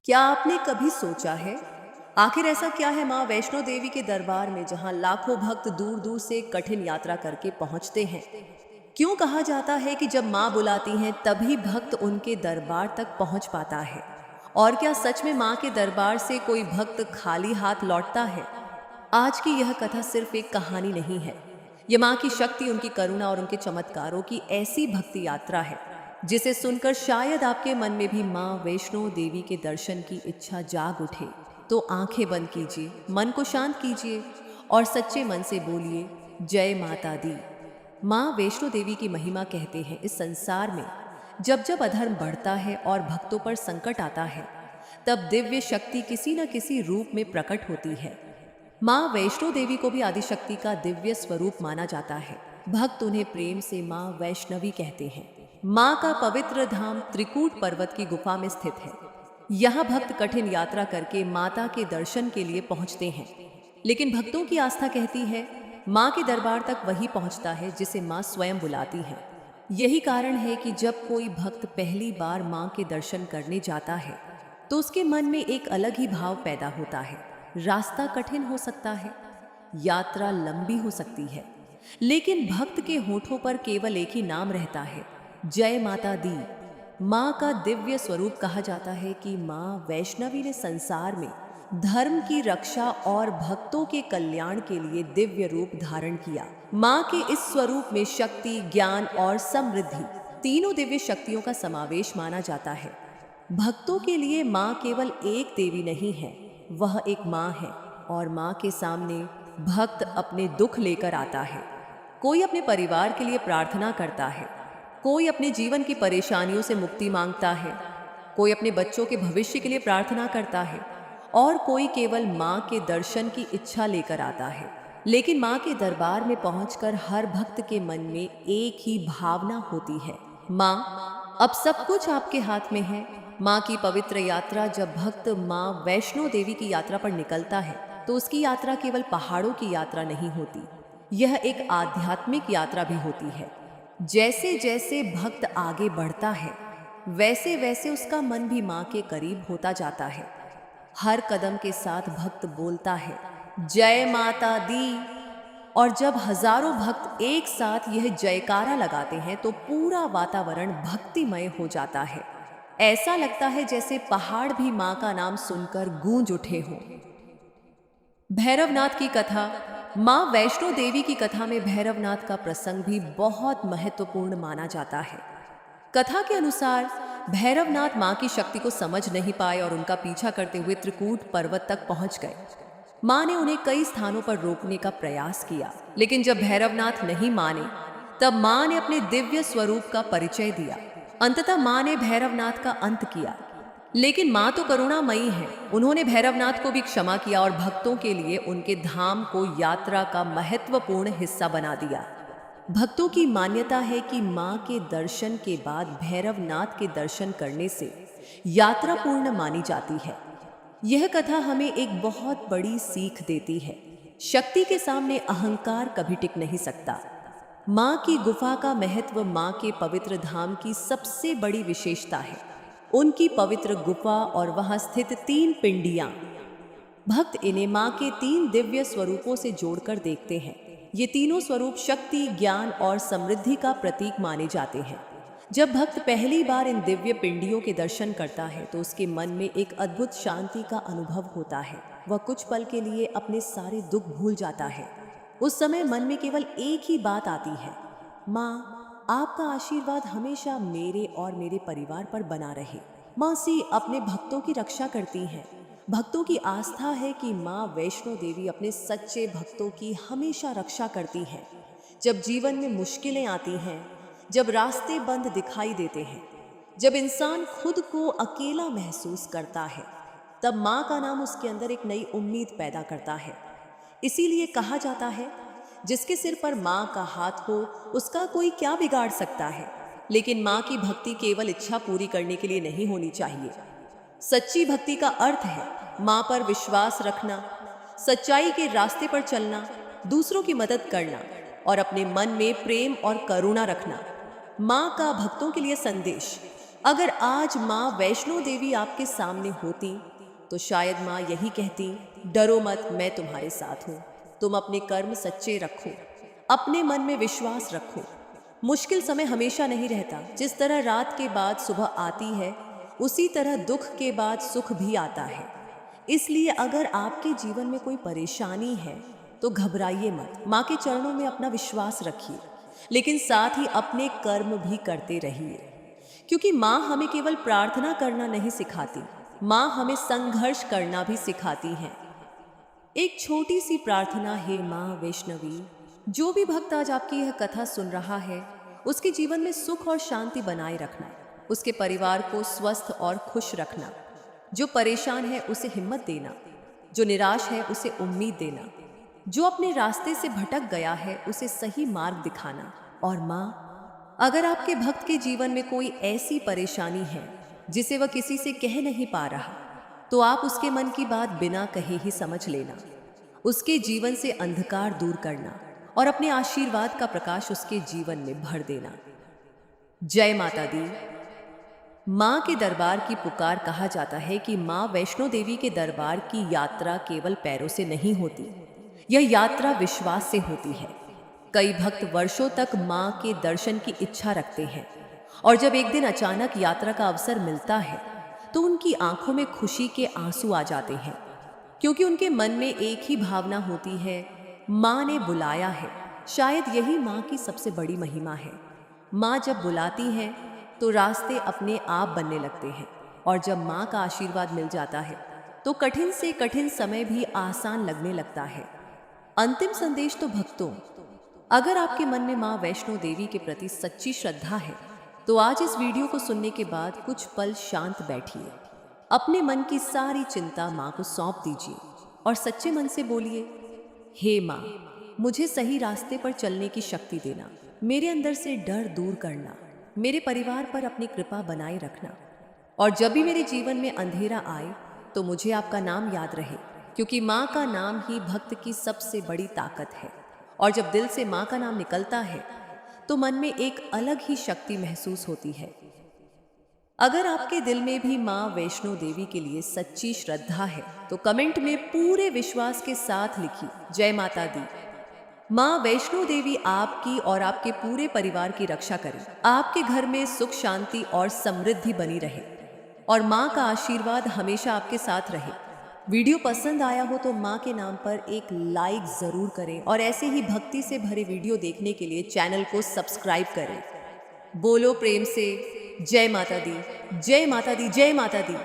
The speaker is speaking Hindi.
क्या आपने कभी सोचा है आखिर ऐसा क्या है माँ वैष्णो देवी के दरबार में जहाँ लाखों भक्त दूर दूर से कठिन यात्रा करके पहुँचते हैं। क्यों कहा जाता है कि जब माँ बुलाती हैं तभी भक्त उनके दरबार तक पहुँच पाता है। और क्या सच में माँ के दरबार से कोई भक्त खाली हाथ लौटता है? आज की यह कथा सिर्फ एक कहानी नहीं है। ये माँ की शक्ति, उनकी करुणा और उनके चमत्कारों की ऐसी भक्ति यात्रा है जिसे सुनकर शायद आपके मन में भी माँ वैष्णो देवी के दर्शन की इच्छा जाग उठे। तो आंखें बंद कीजिए, मन को शांत कीजिए और सच्चे मन से बोलिए, जय माता दी। माँ वैष्णो देवी की महिमा कहते हैं इस संसार में जब जब अधर्म बढ़ता है और भक्तों पर संकट आता है, तब दिव्य शक्ति किसी न किसी रूप में प्रकट होती है। माँ वैष्णो देवी को भी आदिशक्ति का दिव्य स्वरूप माना जाता है। भक्त उन्हें प्रेम से माँ वैष्णवी कहते हैं। माँ का पवित्र धाम त्रिकूट पर्वत की गुफा में स्थित है। यहाँ भक्त कठिन यात्रा करके माता के दर्शन के लिए पहुँचते हैं। लेकिन भक्तों की आस्था कहती है माँ के दरबार तक वही पहुँचता है जिसे माँ स्वयं बुलाती है। यही कारण है कि जब कोई भक्त पहली बार माँ के दर्शन करने जाता है तो उसके मन में एक अलग ही भाव पैदा होता है। रास्ता कठिन हो सकता है, यात्रा लंबी हो सकती है, लेकिन भक्त के होठों पर केवल एक ही नाम रहता है, जय माता दी। माँ का दिव्य स्वरूप कहा जाता है कि माँ वैष्णवी ने संसार में धर्म की रक्षा और भक्तों के कल्याण के लिए दिव्य रूप धारण किया। माँ के इस स्वरूप में शक्ति, ज्ञान और समृद्धि, तीनों दिव्य शक्तियों का समावेश माना जाता है। भक्तों के लिए माँ केवल एक देवी नहीं है, वह एक माँ है। और माँ के सामने भक्त अपने दुख लेकर आता है। कोई अपने परिवार के लिए प्रार्थना करता है, कोई अपने जीवन की परेशानियों से मुक्ति मांगता है, कोई अपने बच्चों के भविष्य के लिए प्रार्थना करता है और कोई केवल माँ के दर्शन की इच्छा लेकर आता है। लेकिन माँ के दरबार में पहुंचकर हर भक्त के मन में एक ही भावना होती है, माँ अब सब कुछ आपके हाथ में है। माँ की पवित्र यात्रा, जब भक्त माँ वैष्णो देवी की यात्रा पर निकलता है तो उसकी यात्रा केवल पहाड़ों की यात्रा नहीं होती, यह एक आध्यात्मिक यात्रा भी होती है। जैसे जैसे भक्त आगे बढ़ता है वैसे वैसे उसका मन भी माँ के करीब होता जाता है। हर कदम के साथ भक्त बोलता है, जय माता दी। और जब हजारों भक्त एक साथ यह जयकारा लगाते हैं तो पूरा वातावरण भक्तिमय हो जाता है। ऐसा लगता है जैसे पहाड़ भी माँ का नाम सुनकर गूंज उठे हों। भैरवनाथ की कथा। माँ वैष्णो देवी की कथा में भैरवनाथ का प्रसंग भी बहुत महत्वपूर्ण माना जाता है। कथा के अनुसार भैरवनाथ माँ की शक्ति को समझ नहीं पाए और उनका पीछा करते हुए त्रिकूट पर्वत तक पहुंच गए। माँ ने उन्हें कई स्थानों पर रोकने का प्रयास किया, लेकिन जब भैरवनाथ नहीं माने तब माँ ने अपने दिव्य स्वरूप का परिचय दिया। अंततः माँ ने भैरवनाथ का अंत किया। लेकिन माँ तो करुणामयी है, उन्होंने भैरवनाथ को भी क्षमा किया और भक्तों के लिए उनके धाम को यात्रा का महत्वपूर्ण हिस्सा बना दिया। भक्तों की मान्यता है कि माँ के दर्शन के बाद भैरवनाथ के दर्शन करने से यात्रा पूर्ण मानी जाती है। यह कथा हमें एक बहुत बड़ी सीख देती है, शक्ति के सामने अहंकार कभी टिक नहीं सकता। माँ की गुफा का महत्व माँ के पवित्र धाम की सबसे बड़ी विशेषता है, उनकी पवित्र गुफा और वहां स्थित 3 पिंडियां। भक्त इन्हें माँ के 3 दिव्य स्वरूपों से जोड़कर देखते हैं। ये तीनों स्वरूप शक्ति, ज्ञान और समृद्धि का प्रतीक माने जाते हैं। जब भक्त पहली बार इन दिव्य पिंडियों के दर्शन करता है तो उसके मन में एक अद्भुत शांति का अनुभव होता है। वह कुछ पल के लिए अपने सारे दुख भूल जाता है। उस समय मन में केवल एक ही बात आती है, माँ आपका आशीर्वाद हमेशा मेरे और मेरे परिवार पर बना रहे। माँ सी अपने भक्तों की रक्षा करती हैं। भक्तों की आस्था है कि माँ वैष्णो देवी अपने सच्चे भक्तों की हमेशा रक्षा करती हैं। जब जीवन में मुश्किलें आती हैं, जब रास्ते बंद दिखाई देते हैं, जब इंसान खुद को अकेला महसूस करता है, तब माँ का नाम उसके अंदर एक नई उम्मीद पैदा करता है। इसीलिए कहा जाता है, जिसके सिर पर माँ का हाथ हो उसका कोई क्या बिगाड़ सकता है। लेकिन माँ की भक्ति केवल इच्छा पूरी करने के लिए नहीं होनी चाहिए। सच्ची भक्ति का अर्थ है माँ पर विश्वास रखना, सच्चाई के रास्ते पर चलना, दूसरों की मदद करना और अपने मन में प्रेम और करुणा रखना। माँ का भक्तों के लिए संदेश, अगर आज माँ वैष्णो देवी आपके सामने होती तो शायद माँ यही कहती, डरो मत, मैं तुम्हारे साथ हूँ। तुम अपने कर्म सच्चे रखो, अपने मन में विश्वास रखो। मुश्किल समय हमेशा नहीं रहता। जिस तरह रात के बाद सुबह आती है, उसी तरह दुख के बाद सुख भी आता है। इसलिए अगर आपके जीवन में कोई परेशानी है तो घबराइए मत, माँ के चरणों में अपना विश्वास रखिए, लेकिन साथ ही अपने कर्म भी करते रहिए। क्योंकि माँ हमें केवल प्रार्थना करना नहीं सिखाती, माँ हमें संघर्ष करना भी सिखाती है। एक छोटी सी प्रार्थना, हे माँ वैष्णवी, जो भी भक्त आज आपकी यह कथा सुन रहा है, उसके जीवन में सुख और शांति बनाए रखना, उसके परिवार को स्वस्थ और खुश रखना। जो परेशान है उसे हिम्मत देना, जो निराश है उसे उम्मीद देना, जो अपने रास्ते से भटक गया है उसे सही मार्ग दिखाना। और माँ, अगर आपके भक्त के जीवन में कोई ऐसी परेशानी है जिसे वह किसी से कह नहीं पा रहा, तो आप उसके मन की बात बिना कहे ही समझ लेना, उसके जीवन से अंधकार दूर करना और अपने आशीर्वाद का प्रकाश उसके जीवन में भर देना। जय माता दी। माँ के दरबार की पुकार कहा जाता है कि माँ वैष्णो देवी के दरबार की यात्रा केवल पैरों से नहीं होती, यह यात्रा विश्वास से होती है। कई भक्त वर्षों तक माँ के दर्शन की इच्छा रखते हैं, और जब एक दिन अचानक यात्रा का अवसर मिलता है तो उनकी आंखों में खुशी के आंसू आ जाते हैं, क्योंकि उनके मन में एक ही भावना होती है, माँ ने बुलाया है। शायद यही माँ की सबसे बड़ी महिमा है। माँ जब बुलाती है तो रास्ते अपने आप बनने लगते हैं, और जब माँ का आशीर्वाद मिल जाता है तो कठिन से कठिन समय भी आसान लगने लगता है। अंतिम संदेश तो भक्तों, अगर आपके मन में माँ वैष्णो देवी के प्रति सच्ची श्रद्धा है तो आज इस वीडियो को सुनने के बाद कुछ पल शांत बैठिए, अपने मन की सारी चिंता माँ को सौंप दीजिए और सच्चे मन से बोलिए, हे माँ, मुझे सही रास्ते पर चलने की शक्ति देना, मेरे अंदर से डर दूर करना, मेरे परिवार पर अपनी कृपा बनाए रखना, और जब भी मेरे जीवन में अंधेरा आए तो मुझे आपका नाम याद रहे, क्योंकि माँ का नाम ही भक्त की सबसे बड़ी ताकत है। और जब दिल से माँ का नाम निकलता है तो मन में एक अलग ही शक्ति महसूस होती है। अगर आपके दिल में भी माँ वैष्णो देवी के लिए सच्ची श्रद्धा है तो कमेंट में पूरे विश्वास के साथ लिखिए, जय माता दी। माँ वैष्णो देवी आपकी और आपके पूरे परिवार की रक्षा करे, आपके घर में सुख शांति और समृद्धि बनी रहे, और माँ का आशीर्वाद हमेशा आपके साथ रहे। वीडियो पसंद आया हो तो माँ के नाम पर एक लाइक जरूर करें, और ऐसे ही भक्ति से भरे वीडियो देखने के लिए चैनल को सब्सक्राइब करें। बोलो प्रेम से जय माता दी, जय माता दी, जय माता दी।